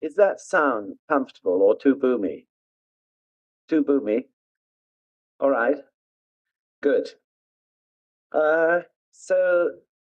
Is that sound comfortable or too boomy? Too boomy? All right, good. So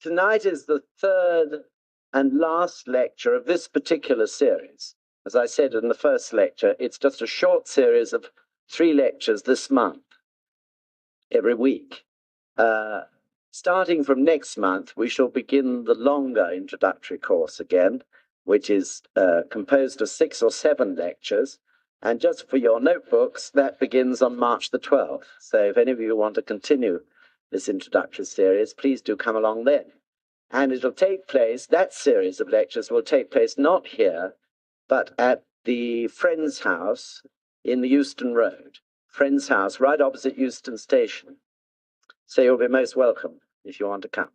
tonight is the third and last lecture of this particular series. As I said in the first lecture, it's just a short series of 3 lectures this month, every week. Starting from next month, we shall begin the longer introductory course again, which is composed of 6 or 7 lectures. And just for your notebooks, that begins on March the 12th. So if any of you want to continue this introductory series, please do come along then. And it'll take place, that series of lectures will take place not here, but at the Friends House in the Euston Road. Friends House, right opposite Euston Station. So you'll be most welcome if you want to come.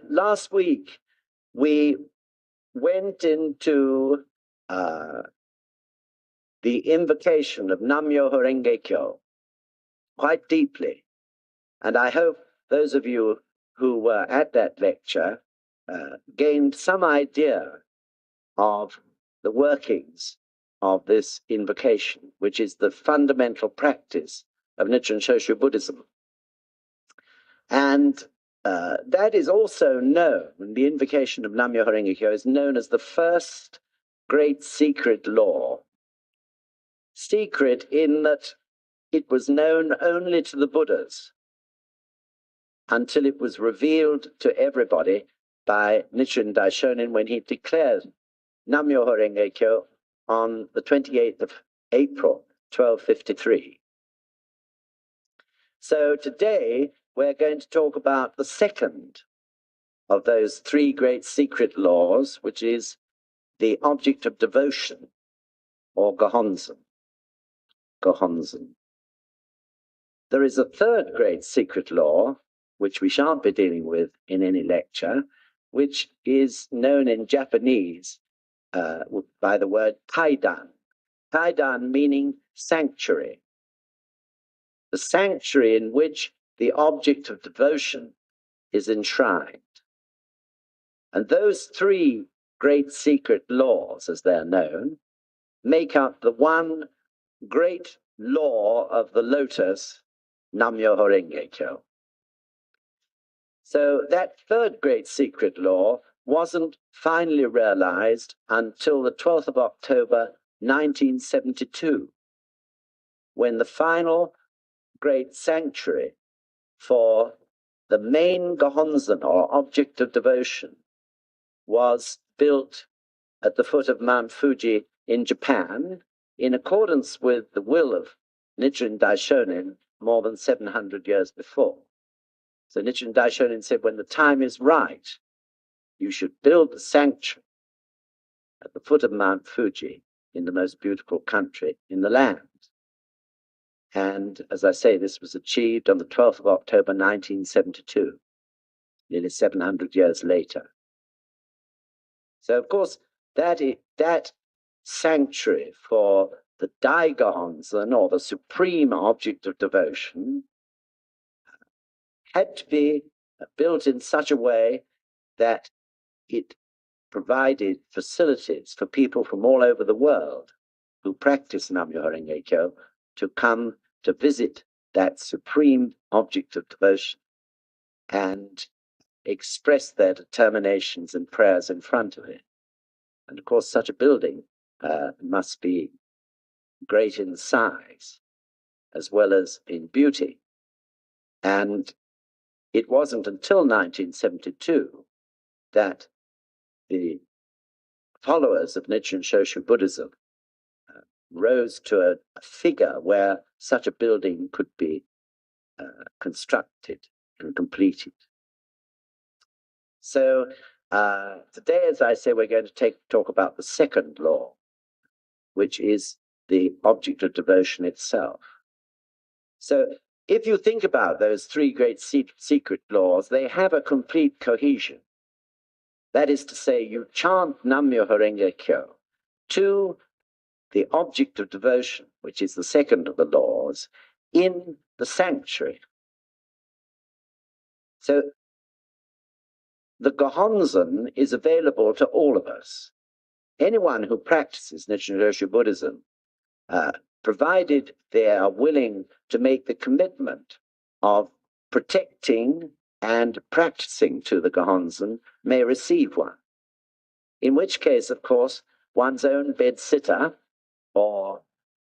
Last week, we went into the invocation of Nam-myoho Renge Kyo quite deeply. And I hope those of you who were at that lecture gained some idea of the workings of this invocation, which is the fundamental practice of Nichiren Buddhism. And that is also known, the invocation of Nam-myoho Renge Kyo is known as the first great secret law. Secret in that it was known only to the Buddhas until it was revealed to everybody by Nichiren Daishonin when he declared Nam-myoho Renge Kyo on the 28th of April, 1253. So today we're going to talk about the second of those 3 great secret laws, which is the object of devotion, or Gohonzon. Gohonzon. There is a third great secret law, which we shan't be dealing with in any lecture, which is known in Japanese by the word kaidan. Kaidan meaning sanctuary. The sanctuary in which the object of devotion is enshrined. And those 3 great secret laws, as they're known, make up the one great law of the lotus, Nam-myoho Renge Kyo. So that third great secret law wasn't finally realized until the 12th of October, 1972, when the final great sanctuary for the main Gohonzon, or object of devotion, was built at the foot of Mount Fuji in Japan, in accordance with the will of Nichiren Daishonin more than 700 years before. So Nichiren Daishonin said, when the time is right, you should build the sanctuary at the foot of Mount Fuji in the most beautiful country in the land. And as I say, this was achieved on the 12th of October, 1972, nearly 700 years later. So, of course, that sanctuary for the Dai Gohonzon, or the supreme object of devotion, had to be built in such a way that it provided facilities for people from all over the world who practice Nam-myoho Renge Kyo to come to visit that supreme object of devotion and express their determinations and prayers in front of it. And of course, such a building must be great in size as well as in beauty. And it wasn't until 1972 that the followers of Nichiren Shoshu Buddhism rose to a figure where such a building could be constructed and completed. So today, as I say, we're going to talk about the second law, which is the object of devotion itself. So if you think about those 3 great secret laws, they have a complete cohesion. That is to say, you chant Nam-myoho Renge Kyo to the object of devotion, which is the second of the laws, in the sanctuary. So the Gohonzon is available to all of us. anyone who practices Nichiren Buddhism, provided they are willing to make the commitment of protecting and practicing to the Gohonzon, may receive one. In which case, of course, one's own bed sitter or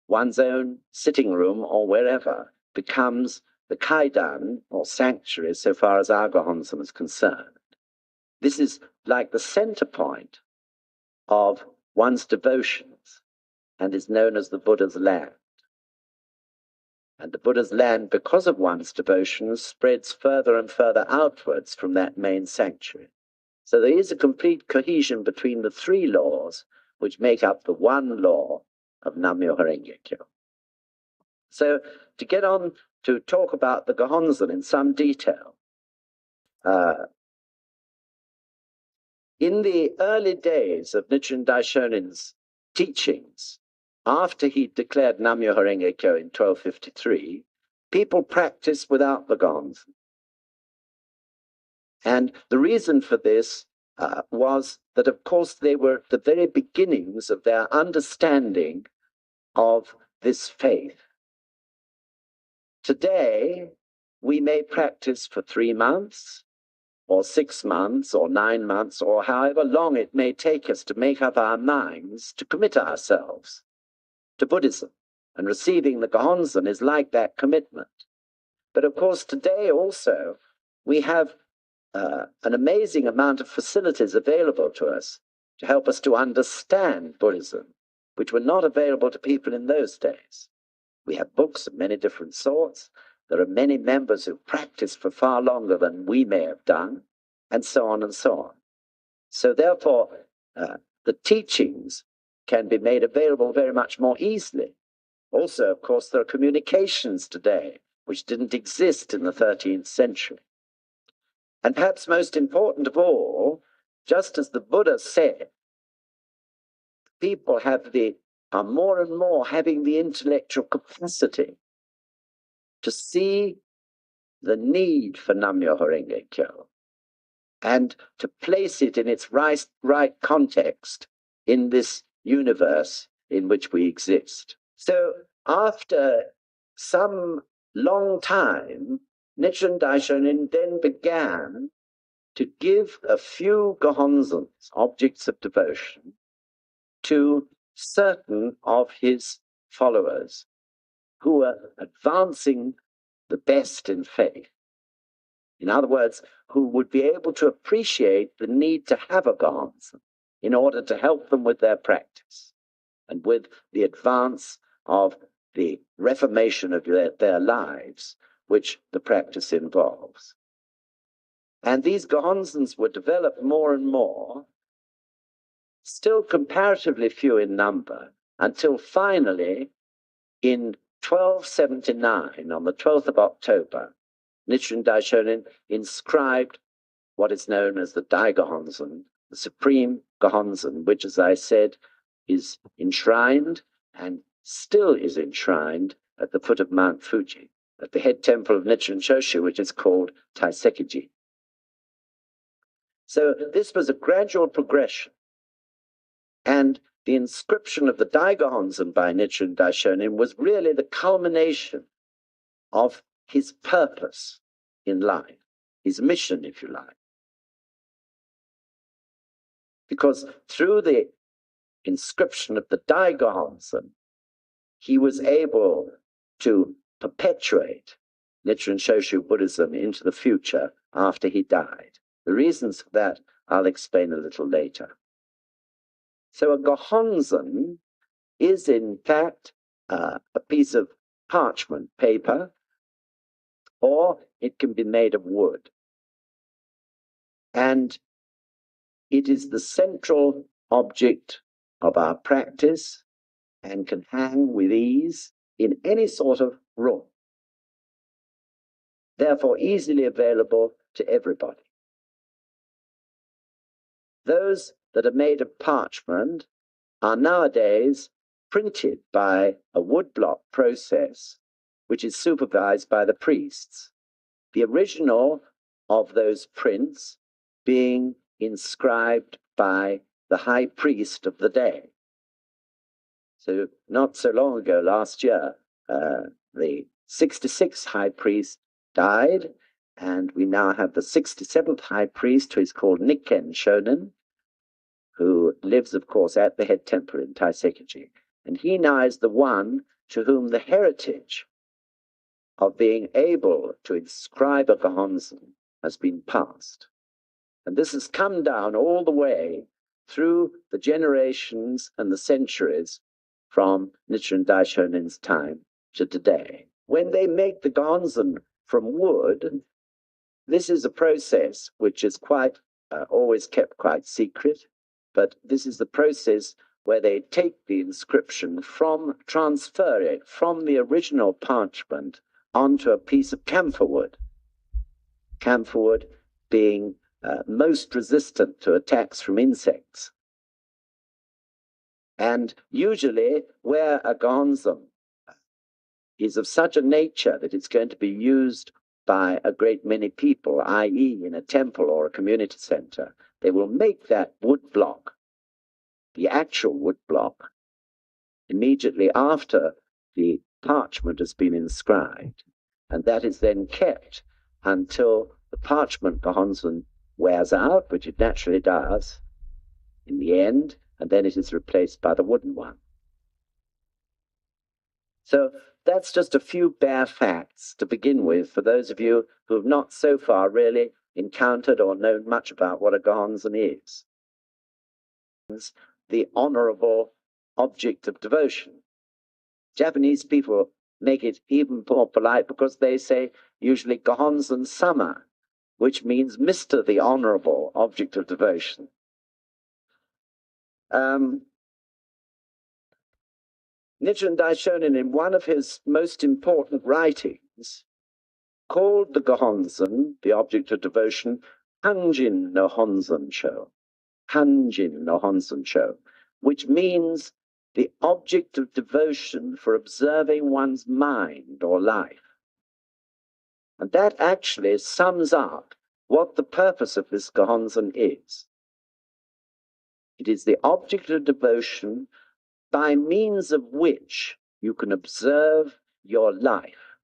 one's own sitting room or wherever becomes the kaidan or sanctuary so far as our Gohonzon is concerned. This is like the center point of one's devotions and is known as the Buddha's land. And the Buddha's land, because of one's devotions, spreads further and further outwards from that main sanctuary. So there is a complete cohesion between the three laws which make up the one law of Nam-myoho Renge Kyo. So to get on to talk about the Gohonzon in some detail, in the early days of Nichiren Daishonin's teachings, after he declared Nam-myoho Renge Kyo in 1253, people practiced without the Gohonzon. And the reason for this was that, of course, they were at the very beginnings of their understanding of this faith. Today, we may practice for 3 months, or 6 months, or 9 months, or however long it may take us to make up our minds to commit ourselves to Buddhism. And receiving the Gohonzon is like that commitment. But of course, today also, we have an amazing amount of facilities available to us to help us to understand Buddhism, which were not available to people in those days. We have books of many different sorts. There are many members who practice for far longer than we may have done, and so on and so on. So therefore, the teachings can be made available very much more easily. Also, of course, there are communications today which didn't exist in the 13th century. And perhaps most important of all, just as the Buddha said, people are more and more having the intellectual capacity to see the need for Nam-myoho Renge Kyo and to place it in its right context in this universe in which we exist. So after some long time, Nichiren Daishonin then began to give a few Gohonzons, objects of devotion, to certain of his followers who were advancing the best in faith. In other words, who would be able to appreciate the need to have a Gohonzon in order to help them with their practice and with the advance of the reformation of their lives, which the practice involves. And these Gohonzons were developed more and more, still comparatively few in number, until finally, in 1279, on the 12th of October, Nichiren Daishonin inscribed what is known as the Dai Gohonzon, the Supreme Gohonzon, which, as I said, is enshrined and still is enshrined at the foot of Mount Fuji, at the head temple of Nichiren Shoshu, which is called Taisekiji. So this was a gradual progression. And the inscription of the Dai Gohonzon by Nichiren Daishonin was really the culmination of his purpose in life, his mission, if you like. Because through the inscription of the Dai Gohonzon, he was able to perpetuate Nichiren Shoshu Buddhism into the future after he died. The reasons for that I'll explain a little later. So a Gohonzon is in fact a piece of parchment paper, or it can be made of wood. And it is the central object of our practice and can hang with ease in any sort of room. Therefore, easily available to everybody. Those that are made of parchment are nowadays printed by a woodblock process, which is supervised by the priests. The original of those prints being inscribed by the high priest of the day. So not so long ago, last year, the 66th high priest died, and we now have the 67th high priest, who is called Nichiren Shonin, who lives, of course, at the head temple in Taisekeji. And he now is the one to whom the heritage of being able to inscribe a Gohonzon has been passed. And this has come down all the way through the generations and the centuries from Nichiren Daishonin's time to today. When they make the Gohonzon from wood, this is a process which is quite always kept quite secret, but this is the process where they take the inscription transfer it from the original parchment onto a piece of camphor wood. Camphor wood being most resistant to attacks from insects. And usually where a Gohonzon is of such a nature that it's going to be used by a great many people, i.e. in a temple or a community center, they will make that wood block, the actual wood block, immediately after the parchment has been inscribed. And that is then kept until the parchment Gohonzon wears out, which it naturally does in the end, and then it is replaced by the wooden one. So that's just a few bare facts to begin with for those of you who have not so far really encountered or known much about what a Gohonzon is. The honorable object of devotion. Japanese people make it even more polite because they say usually Gohonzon sama, which means Mr. the honorable object of devotion. Nichiren Daishonin, in one of his most important writings, called the Gohonzon, the object of devotion, Hanjin no Honzon-sho, Hanjin no Honzon-sho, which means the object of devotion for observing one's mind or life. And that actually sums up what the purpose of this Gohonzon is. It is the object of devotion by means of which you can observe your life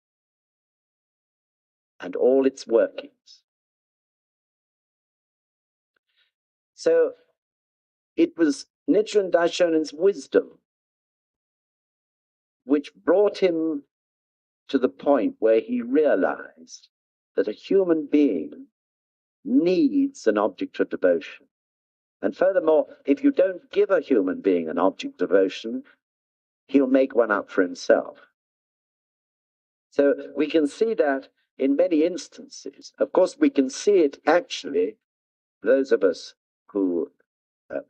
and all its workings. So it was Nichiren Daishonin's wisdom which brought him to the point where he realized that a human being needs an object of devotion. And furthermore, if you don't give a human being an object of devotion, he'll make one up for himself. So we can see that in many instances. Of course, we can see it actually, those of us who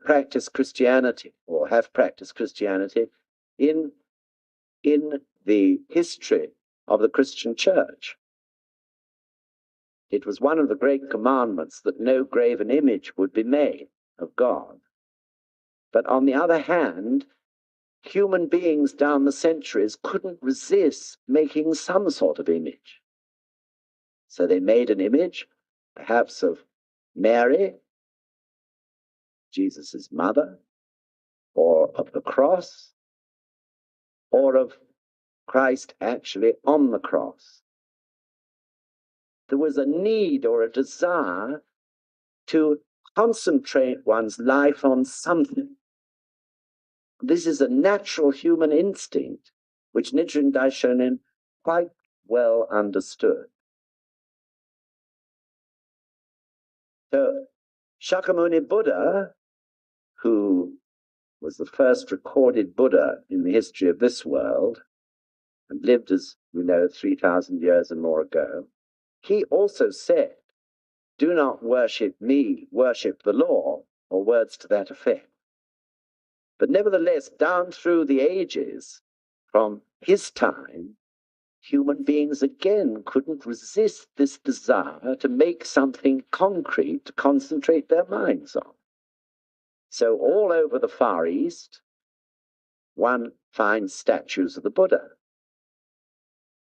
practice Christianity or have practiced Christianity, in the history of the Christian church. It was one of the great commandments that no graven image would be made of God. But on the other hand, human beings down the centuries couldn't resist making some sort of image. So they made an image, perhaps of Mary, Jesus' mother, or of the cross, or of Christ actually on the cross. There was a need or a desire to concentrate one's life on something. This is a natural human instinct, which Nichiren Daishonin quite well understood. So Shakyamuni Buddha, who was the first recorded Buddha in the history of this world, and lived, as we know, 3,000 years and more ago, he also said, "Do not worship me, worship the law," or words to that effect. But nevertheless, down through the ages, from his time, human beings again couldn't resist this desire to make something concrete to concentrate their minds on. So all over the Far East, one finds statues of the Buddha,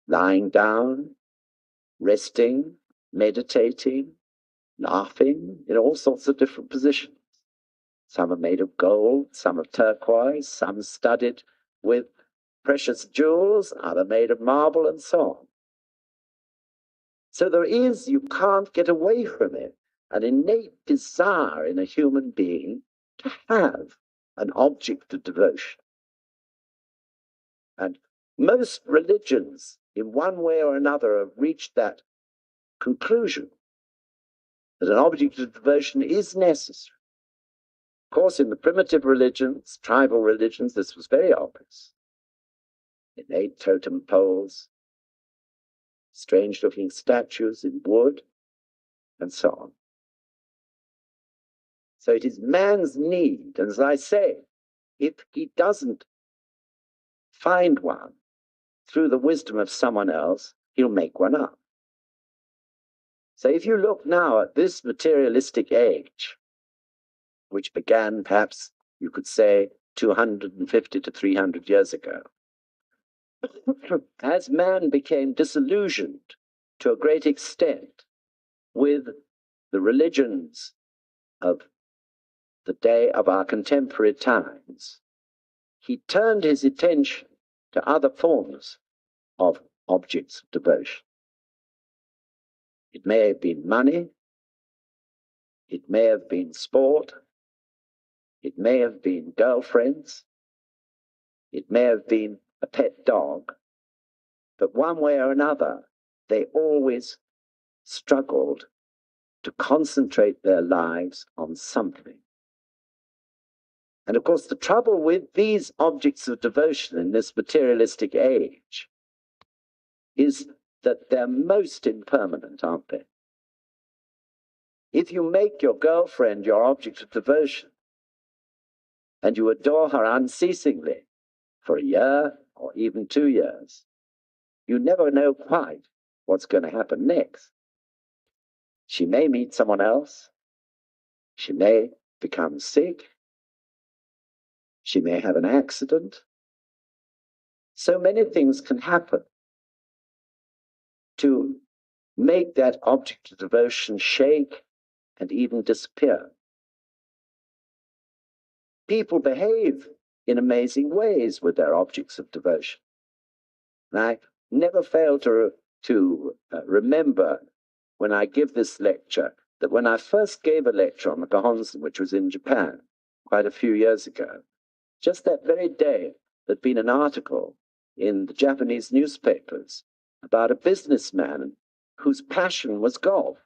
lying down, resting, meditating, laughing, in all sorts of different positions. Some are made of gold, some of turquoise, some studded with precious jewels, other made of marble, and so on. So there is, you can't get away from it, an innate desire in a human being to have an object of devotion. And most religions, in one way or another, have reached that conclusion that an object of devotion is necessary. Of course, in the primitive religions, tribal religions, this was very obvious. They made totem poles, strange-looking statues in wood, and so on. So it is man's need, and as I say, if he doesn't find one through the wisdom of someone else, he'll make one up. So if you look now at this materialistic age, which began perhaps, you could say, 250 to 300 years ago, as man became disillusioned to a great extent with the religions of the day of our contemporary times, he turned his attention to other forms of objects of devotion. It may have been money, it may have been sport, it may have been girlfriends, it may have been a pet dog, but one way or another, they always struggled to concentrate their lives on something. And of course, the trouble with these objects of devotion in this materialistic age is that they're most impermanent, aren't they? If you make your girlfriend your object of devotion and you adore her unceasingly for a year or even 2 years, you never know quite what's going to happen next. She may meet someone else. She may become sick. She may have an accident. So many things can happen to make that object of devotion shake and even disappear. People behave in amazing ways with their objects of devotion. And I never fail to remember when I give this lecture that when I first gave a lecture on the Gohonzon, which was in Japan quite a few years ago, just that very day there'd been an article in the Japanese newspapers about a businessman whose passion was golf.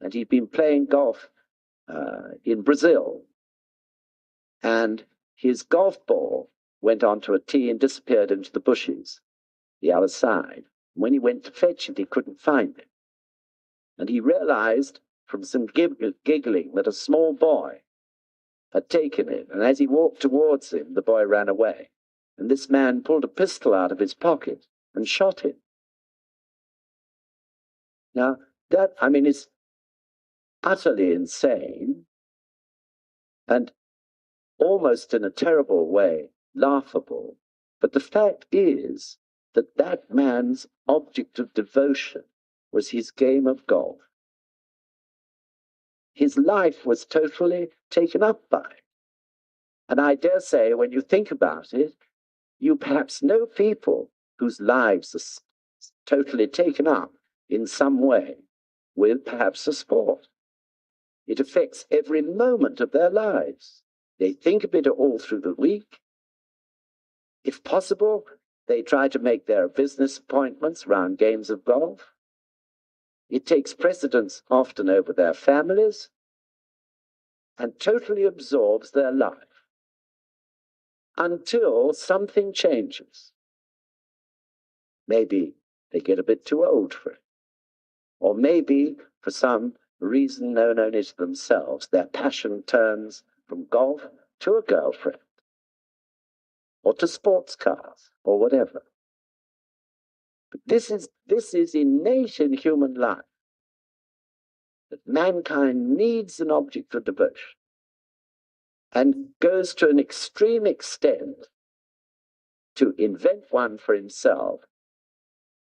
And he'd been playing golf in Brazil. And his golf ball went onto a tee and disappeared into the bushes the other side. When he went to fetch it, he couldn't find it. And he realized from some giggling that a small boy had taken it. And as he walked towards him, the boy ran away. And this man pulled a pistol out of his pocket and shot him. Now, that, I mean, is utterly insane and almost in a terrible way laughable. But the fact is that that man's object of devotion was his game of golf. His life was totally taken up by it. And I dare say, when you think about it, you perhaps know people whose lives are totally taken up in some way with perhaps a sport. It affects every moment of their lives. They think of it all through the week. If possible, they try to make their business appointments around games of golf. It takes precedence often over their families and totally absorbs their life until something changes. Maybe they get a bit too old for it, or maybe for some reason known only to themselves, their passion turns from golf to a girlfriend, or to sports cars, or whatever. But this is innate in human life, that mankind needs an object of devotion and goes to an extreme extent to invent one for himself,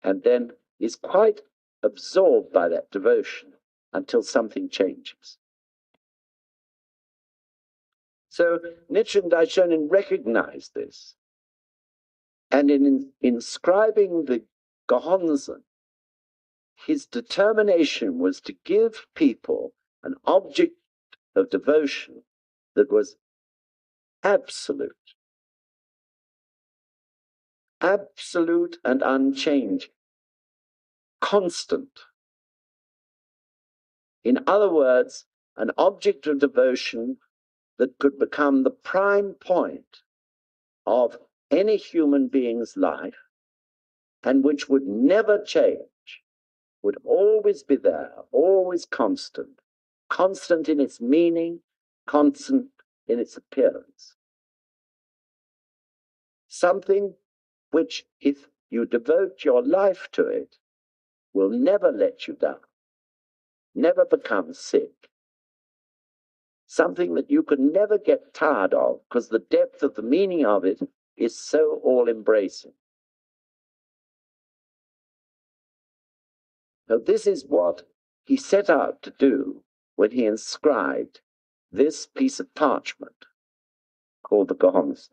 and then is quite absorbed by that devotion until something changes. So Nichiren Daishonin recognized this, and in inscribing the Gohonzon, his determination was to give people an object of devotion that was absolute, absolute and unchanging, constant. In other words, an object of devotion that could become the prime point of any human being's life and which would never change, would always be there, always constant, constant in its meaning, constant in its appearance. Something which, if you devote your life to it, will never let you down, never become sick. Something that you could never get tired of because the depth of the meaning of it is so all-embracing. So this is what he set out to do when he inscribed this piece of parchment called the Gohonzon.